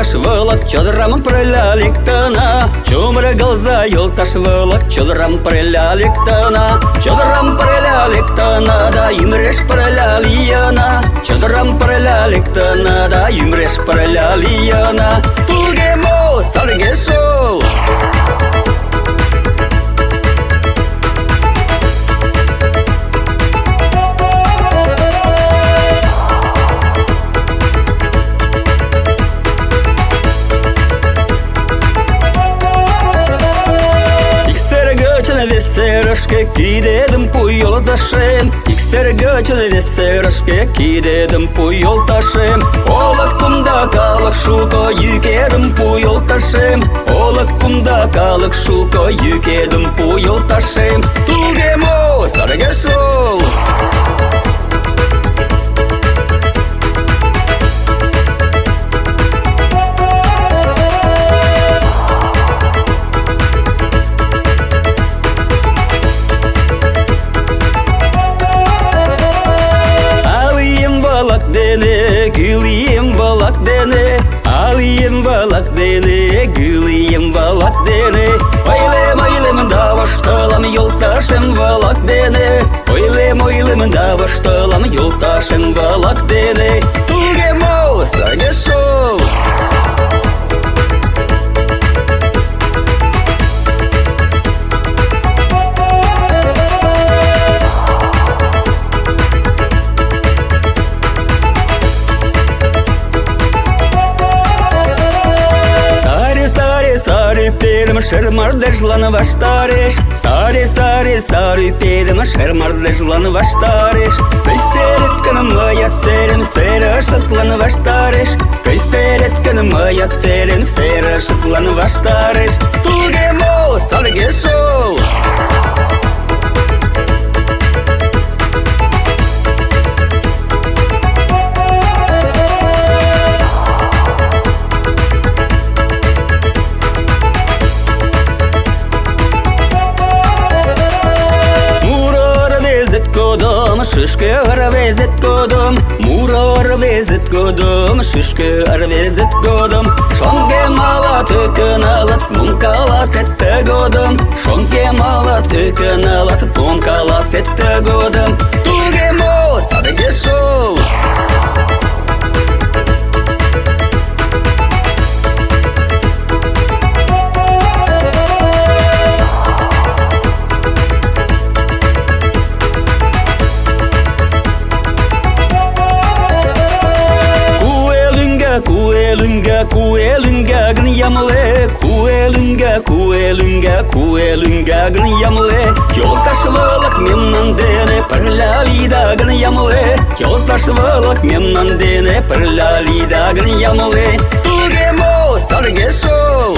Yoltaş vılak çödürem prelalik tana Çumrı gılza yoltaş vılak çödürem prelalik tana Çödürem prelalik tana da imreş prelалiyana Çödürem prelalik tana da imreş prelалiyana Tulgemo sargesol Весерышке кидедім пу yoldaşım İksergöçün весерышке кидедім пу yoldaşım Olak kumda kalık şuko yükedim пу yoldaşım Olak kumda kalık şuko yükedim пу yoldaşım Tulgemo sargesol Güleyim balak dene, alayım balak dene, güleyim balak dene. Oylem da baştalam yoltaşım balak dene. Oylem da baştalam yoltaşım balak dene. Tulgemo sargesol. Сари перем шермардежлан ваштареш Сари перем шермардежлан ваштареш Кайсеретканым моя церен серашатлан ваштареш Кайсеретканым моя церен серашатлан ваштареш Tulgemo sargesol Шишке арвезет годом, муро арвезет годом, шишке арвезет годом. Шонге мала төкөн алат, мумкала сетте годом. Шонге мала төкөн алат, мумкала сетте годом. Tulgemo sargesol. Kuelunga gın yamle Kuelunga gın yamle Yoltaş vılak memnan dene Parlalida gın yamle Yoltaş vılak memnan dene Parlalida gın yamle Tulgemo sargesol